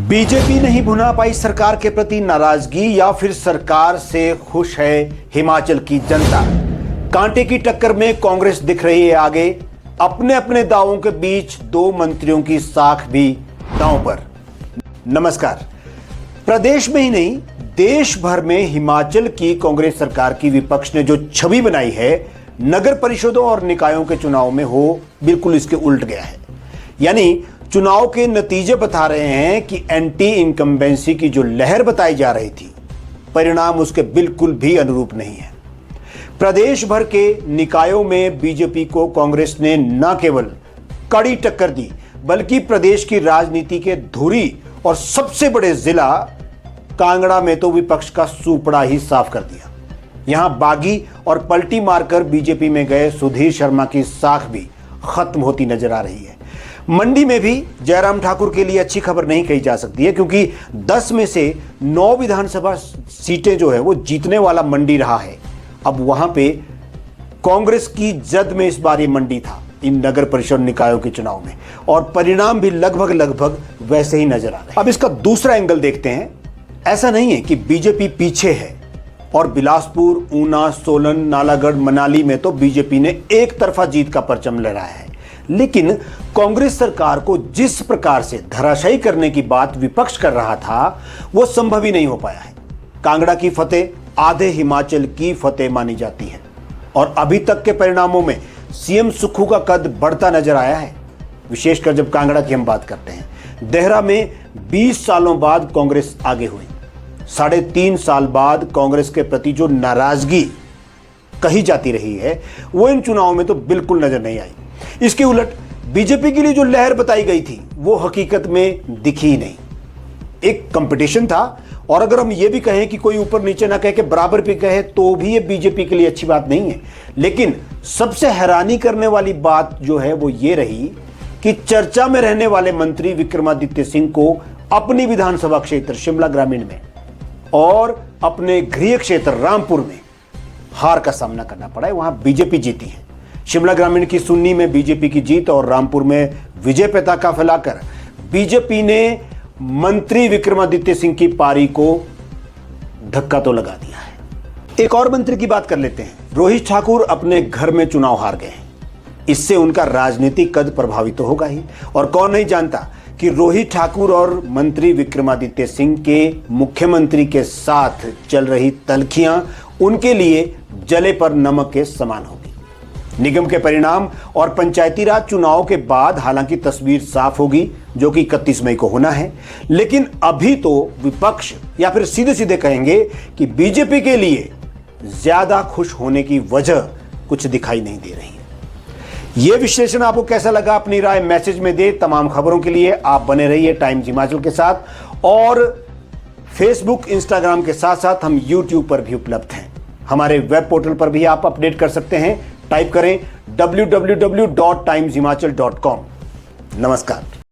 BJP नहीं भुना पाई सरकार के प्रति नाराजगी या फिर सरकार से खुश है हिमाचल की जनता। कांटे की टक्कर में कांग्रेस दिख रही है आगे। अपने अपने दावों के बीच दो मंत्रियों की साख भी दांव पर। नमस्कार। प्रदेश में ही नहीं देश भर में हिमाचल की कांग्रेस सरकार की विपक्ष ने जो छवि बनाई है नगर परिषदों और निकायों के चुनाव में हो बिल्कुल इसके उल्ट गया है। यानी चुनाव के नतीजे बता रहे हैं कि एंटी इनकम्बेंसी की जो लहर बताई जा रही थी परिणाम उसके बिल्कुल भी अनुरूप नहीं है। प्रदेश भर के निकायों में बीजेपी को कांग्रेस ने न केवल कड़ी टक्कर दी बल्कि प्रदेश की राजनीति के धुरी और सबसे बड़े जिला कांगड़ा में तो विपक्ष का सूपड़ा ही साफ कर दिया। यहां बागी और पलटी मारकर बीजेपी में गए सुधीर शर्मा की साख भी खत्म होती नजर आ रही है। मंडी में भी जयराम ठाकुर के लिए अच्छी खबर नहीं कही जा सकती है क्योंकि 10 में से 9 विधानसभा सीटें जो है वो जीतने वाला मंडी रहा है। अब वहां पे कांग्रेस की जद में इस बार ये मंडी था इन नगर परिषद निकायों के चुनाव में और परिणाम भी लगभग वैसे ही नजर आ रहे हैं। अब इसका दूसरा एंगल देखते हैं। ऐसा नहीं है कि बीजेपी पीछे है और बिलासपुर, ऊना, सोलन, नालागढ़, मनाली में तो बीजेपी ने एक तरफा जीत का परचम लहराया है, लेकिन कांग्रेस सरकार को जिस प्रकार से धराशायी करने की बात विपक्ष कर रहा था वो संभव ही नहीं हो पाया है। कांगड़ा की फतेह आधे हिमाचल की फतेह मानी जाती है और अभी तक के परिणामों में सीएम सुक्खू का कद बढ़ता नजर आया है, विशेषकर जब कांगड़ा की हम बात करते हैं। देहरा में 20 सालों बाद कांग्रेस आगे हुई। 3.5 साल बाद कांग्रेस के प्रति जो नाराजगी कही जाती रही है वो इन चुनावों में तो बिल्कुल नजर नहीं आई। इसके उलट बीजेपी के लिए जो लहर बताई गई थी वो हकीकत में दिखी ही नहीं। एक कंपटीशन था और अगर हम ये भी कहें कि कोई ऊपर नीचे ना कहे कि बराबर भी कहे तो भी ये बीजेपी के लिए अच्छी बात नहीं है। लेकिन सबसे हैरानी करने वाली बात जो है वो ये रही कि चर्चा में रहने वाले मंत्री विक्रमादित्य सिंह को अपनी विधानसभा क्षेत्र शिमला ग्रामीण में और अपने गृह क्षेत्र रामपुर में हार का सामना करना पड़ा है। वहां बीजेपी जीती है। शिमला ग्रामीण की सुन्नी में बीजेपी की जीत और रामपुर में विजय पताका फैलाकर बीजेपी ने मंत्री विक्रमादित्य सिंह की पारी को धक्का तो लगा दिया है। एक और मंत्री की बात कर लेते हैं। रोहित ठाकुर अपने घर में चुनाव हार गए। इससे उनका राजनीतिक कद प्रभावित तो होगा ही और कौन नहीं जानता कि रोहित ठाकुर और मंत्री विक्रमादित्य सिंह के मुख्यमंत्री के साथ चल रही तल्खियां उनके लिए जले पर नमक के समान होगी। निगम के परिणाम और पंचायती राज चुनाव के बाद हालांकि तस्वीर साफ होगी जो कि 31 मई को होना है, लेकिन अभी तो विपक्ष या फिर सीधे सीधे कहेंगे कि बीजेपी के लिए ज्यादा खुश होने की वजह कुछ दिखाई नहीं दे रही है। यह विश्लेषण आपको कैसा लगा अपनी राय मैसेज में दे। तमाम खबरों के लिए आप बने रहिए टाइम्स हिमाचल के साथ और फेसबुक, इंस्टाग्राम के साथ साथ हम यूट्यूब पर भी उपलब्ध हैं। हमारे वेब पोर्टल पर भी आप अपडेट कर सकते हैं। टाइप करें www.timeshimachal.com। नमस्कार।